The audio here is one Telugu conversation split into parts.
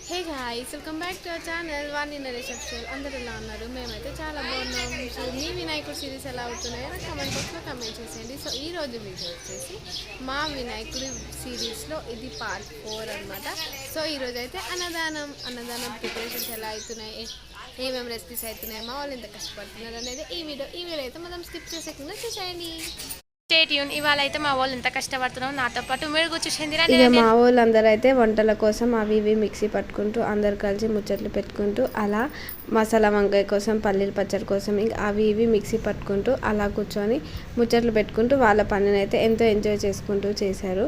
Hey guys, welcome back to our channel Vani Naresh Afshal. అందరూ ఎలా ఉన్నారు? మేమైతే చాలా బాగున్నాం. సో మీ వినాయకుడు సిరీస్ ఎలా అవుతున్నాయో నాకు కామెంట్ బాక్స్లో కామెంట్ చేసేయండి. సో ఈ రోజు వీడియో వచ్చేసి మా వినాయకుడి సిరీస్లో ఇది పార్ట్ 4 అనమాట. సో ఈరోజు అయితే అన్నదానం ప్రిపరేషన్స్ ఎలా అవుతున్నాయి, ఏమేమి రెసిపీస్ అవుతున్నాయి, మా వాళ్ళు ఎంత కష్టపడుతున్నారు అనేది ఈ వీడియో అయితే మనం స్కిప్ చేసేకుండా చూసేయండి. ఇవాళ అయితే మా వాళ్ళు ఎంత కష్టపడుతున్నాం, నాతో పాటు మీరు కూర్చోండి. ఇక మా వాళ్ళు అందరూ అయితే వంటల కోసం అవి ఇవి మిక్సీ పట్టుకుంటూ అందరు కలిసి ముచ్చట్లు పెట్టుకుంటూ అలా మసాలా వంకాయ కోసం, పల్లీల పచ్చడి కోసం ఇంకా అవి ఇవి మిక్సీ పట్టుకుంటూ అలా కూర్చొని ముచ్చట్లు పెట్టుకుంటూ వాళ్ళ పనిని అయితే ఎంతో ఎంజాయ్ చేసుకుంటూ చేశారు.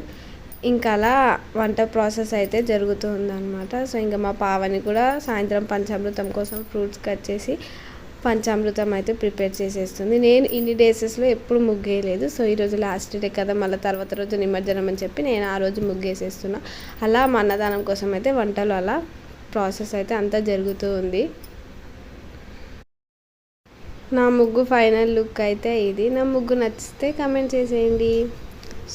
ఇంకా అలా వంట ప్రాసెస్ అయితే జరుగుతూ ఉందన్నమాట. సో ఇంకా మా పావని కూడా సాయంత్రం పంచామృతం కోసం ఫ్రూట్స్ కట్ చేసి పంచామృతం అయితే ప్రిపేర్ చేసేస్తుంది. నేను ఇన్ని డేసెస్లో ఎప్పుడు ముగ్గేయలేదు. సో ఈరోజు లాస్ట్ డే కదా, మళ్ళీ తర్వాత రోజు నిమజ్జనం అని చెప్పి నేను ఆ రోజు ముగ్గేసేస్తున్నా. అలా మా అన్నదానం కోసం అయితే వంటలు అలా ప్రాసెస్ అయితే అంతా జరుగుతూ ఉంది. నా ముగ్గు ఫైనల్ లుక్ అయితే ఇది. నా ముగ్గు నచ్చితే కమెంట్ చేసేయండి.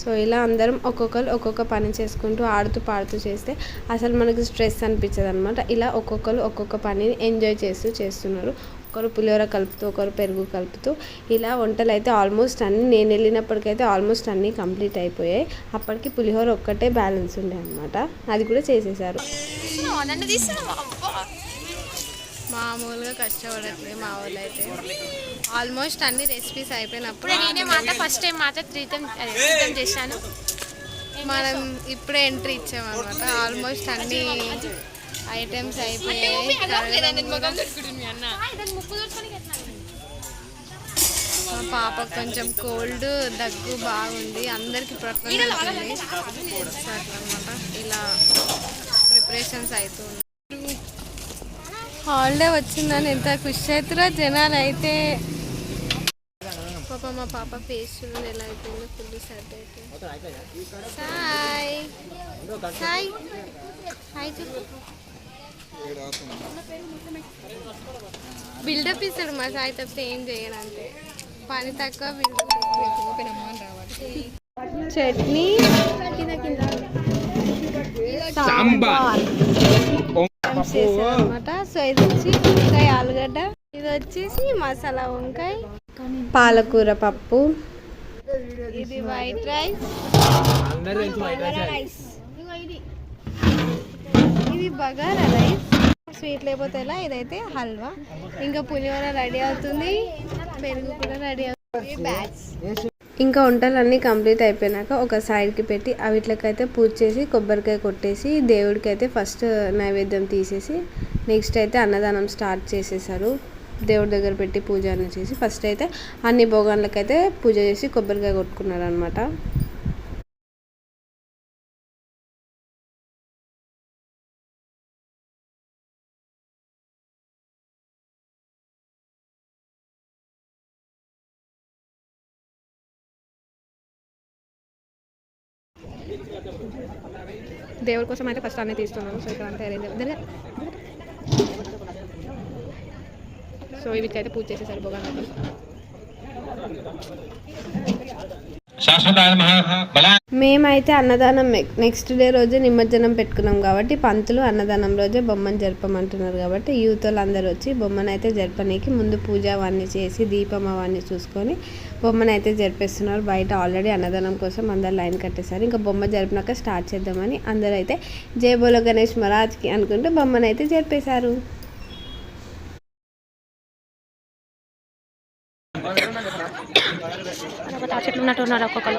సో ఇలా అందరం ఒక్కొక్కరు ఒక్కొక్క పని చేసుకుంటూ ఆడుతూ పాడుతూ చేస్తే అసలు మనకు స్ట్రెస్ అనిపించదు అనమాట. ఇలా ఒక్కొక్కరు ఒక్కొక్క పనిని ఎంజాయ్ చేస్తున్నారు. ఒకరు పులిహోర కలుపుతూ, ఒకరు పెరుగు కలుపుతూ ఇలా వంటలు అయితే ఆల్మోస్ట్ అన్నీ నేను వెళ్ళినప్పటికైతే ఆల్మోస్ట్ అన్నీ కంప్లీట్ అయిపోయాయి. అప్పటికి పులిహోర ఒక్కటే బ్యాలెన్స్ ఉండే అనమాట, అది కూడా చేసేసారు. మామూలుగా కష్టపడట్లేదు మా వాళ్ళు అయితే. ఆల్మోస్ట్ అన్ని రెసిపీస్ అయిపోయినప్పుడు నేనే మాట ఫస్ట్ టైం మాట త్రీతం చేశాను. మనం ఇప్పుడే ఎంట్రీ ఇచ్చామన్నమాట. ఆల్మోస్ట్ అన్ని ఐటమ్స్ అయిపోయాయి. మా పాప కొంచెం కోల్డ్, దగ్గు బాగుంది. అందరికి ప్రొటెక్షన్ అనమాట. ఇలా ప్రిపరేషన్స్ అవుతుంది. హాలిడే వచ్చిందని ఎంత ఖుషి అవుతారో జనాలు అయితే. పాప మా పాప ఫేస్ చూడండి ఎలా అయిపోయిందో, ఫుల్ సర్ది అయిపోయింది. హాయ్ హాయ్ హాయ్ చెప్పు. బిల్డప్ ఇస్తాడు మా సాయి తప్పితే ఏం చేయడంటే, పని తక్కువ బిల్డప్. చట్నీ అనమాట. సో ఇది వచ్చి వంకాయ ఆలుగడ్డ, ఇది వచ్చేసి మసాలా వంకాయ, పాలకూర పప్పు, ఇది వైట్ రైస్, ఇది బగారా రైస్. స్వీట్ లేకపోతే ఎలా, ఇదైతే హల్వా. ఇంకా పులిహోర రెడీ అవుతుంది, పెరుగు కూడా రెడీ అవుతుంది. ఇంకా వంటలన్నీ కంప్లీట్ అయిపోయినాక ఒక సైడ్కి పెట్టి అవిట్లకైతే పూజ చేసి కొబ్బరికాయ కొట్టేసి దేవుడికి అయితే ఫస్ట్ నైవేద్యం తీసేసి నెక్స్ట్ అయితే అన్నదానం స్టార్ట్ చేసేసారు. దేవుడి దగ్గర పెట్టి పూజ అని చేసి ఫస్ట్ అయితే అన్ని భోగాలకైతే పూజ చేసి కొబ్బరికాయ కొట్టుకున్నారు అనమాట. దేవుడి కోసం అయితే ఫస్ట్ అన్నీ తీస్తున్నాను. సో ఇక్కడ అంతా అరేంజ్ జరిగా. సో వీటికైతే పూజ చేసేసారు భోగానికి. మేమైతే అన్నదానం నెక్స్ట్ డే రోజు నిమజ్జనం పెట్టుకున్నాం కాబట్టి పంతులు అన్నదానం రోజే బొమ్మను జరపమంటున్నారు కాబట్టి యూత్ వాళ్ళు అందరూ వచ్చి బొమ్మను అయితే జరపనీకి ముందు పూజ అవన్నీ చేసి దీపం అవన్నీ చూసుకొని బొమ్మను అయితే జరిపేస్తున్నారు. బయట ఆల్రెడీ అన్నదానం కోసం అందరు లైన్ కట్టేశారు. ఇంకా బొమ్మ జరిపినాక స్టార్ట్ చేద్దామని అందరూ అయితే జై బోలో గణేష్ మహారాజ్కి అనుకుంటూ బొమ్మను అయితే జరిపేశారు. చెట్లు ఉన్నట్టు ఉన్నారు ఒక్కొక్కరు.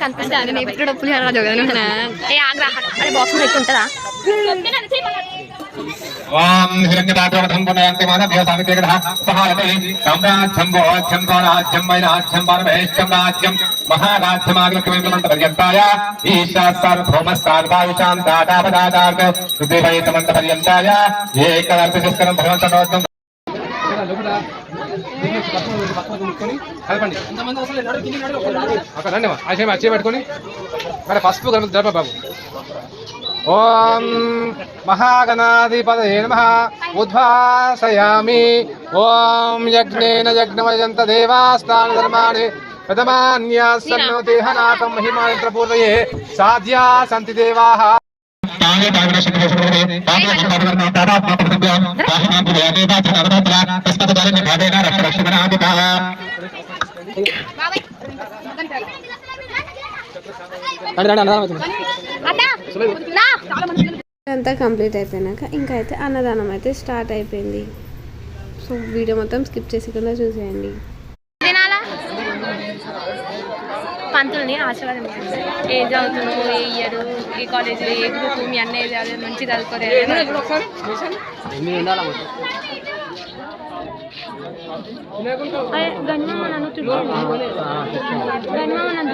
కనిపిస్తే పులిహోర రాజు కదా. ఏ ఆగ్రా అరే బాక్స్ పెట్టి ఉంటుందా? కలపండి అక్కడ రండి అచ్చే పెట్టుకొని మరి పసుపు కలుపు జరప బాబు. ఓం महागणाधिपतये नमः उद्भासयामि ओम यज्ञेन यज्ञमयन्त देवास्तानि धर्माणि प्रथमान्यासन्नो देहनाकं महिमान्त्रपूर्वये साध्या सन्ति देवाः। అంతా కంప్లీట్ అయిపోయినాక ఇంకా అయితే అన్నదానం అయితే స్టార్ట్ అయిపోయింది. సో వీడియో మొత్తం స్కిప్ చేసేకుండా చూసేయండి. పంతుల్ని ఆశీర్వాదం ఏ చదువుతున్నావు, ఏ ఇయర్, ఏ కాలేజీలో, ఏ గ్రూప్, మీ అన్న ఏది మంచి చదువుకోరే. గన్మమ్మ నన్ను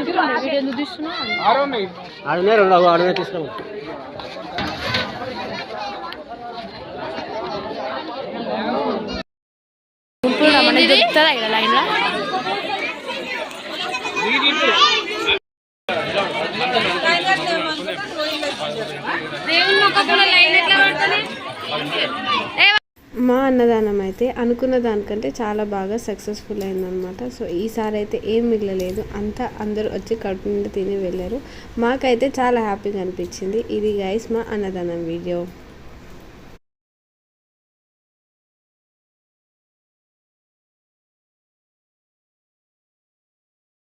వీడియో ఎందుకు తీస్తున్నావు? చెప్తారా ఇక్కడ లైన్లో మా అన్నదానం అయితే అనుకున్న దానికంటే చాలా బాగా సక్సెస్ఫుల్ అయిందనమాట. సో ఈసారి అయితే ఏం మిగలలేదు, అంతా అందరూ వచ్చి కడుపు నిండా తిని వెళ్ళారు. మాకైతే చాలా హ్యాపీగా అనిపించింది. ఇది గైస్ మా అన్నదానం వీడియో.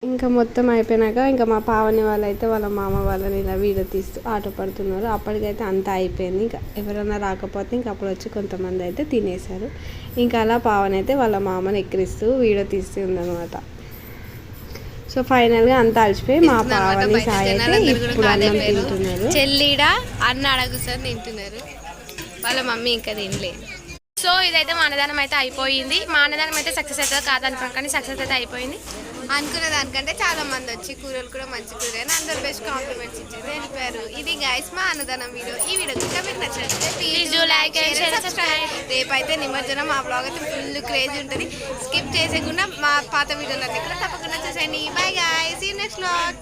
ఇంకా మొత్తం అయిపోయినాక ఇంకా మా పావని వాళ్ళైతే వాళ్ళ మామ వాళ్ళని ఇలా వీడియో తీస్తూ ఆట పడుతున్నారు. అప్పటికైతే అంతా అయిపోయింది. ఇంకా ఎవరైనా రాకపోతే ఇంకా అప్పుడు వచ్చి కొంతమంది అయితే తినేశారు. ఇంకా అలా పావని అయితే వాళ్ళ మామని ఎక్కిరిస్తూ వీడియో తీస్తూ ఉందన్నమాట. సో ఫైనల్గా అంతా అలసిపోయి మా పావని సాయి అయితే ఇప్పుడు అన్నం తింటున్నారు. చెల్లిడ అన్న అడగుసారి తింటున్నారు, వాళ్ళ మమ్మీ ఇంకా తినలేదు. సో ఇదైతే మా అన్నదానం అయితే అయిపోయింది. మా అన్నదానం అయితే సక్సెస్ అవుతుంది కాదనుకోండి, కానీ సక్సెస్ అయితే అయిపోయింది. అనుకున్న దానికంటే చాలా మంది వచ్చి కూరలు కూడా మంచి కూర అని అందరు బెస్ట్ కాంప్లిమెంట్స్ ఇచ్చేది వెళ్ళిపోయారు. ఇది గైస్ మా అన్నదానం వీడియో. ఈ వీడియో ఇంకా మీకు నచ్చినట్లయితే please like and share subscribe. రేపైతే నిమజ్జనం, మా బ్లాగ్ అయితే ఫుల్ క్రేజ్ ఉంటుంది. స్కిప్ చేసేకుండా మా పాత వీడియోలన్నీ కూడా తప్పకుండా చూసేయండి. Bye guys, see you next vlog.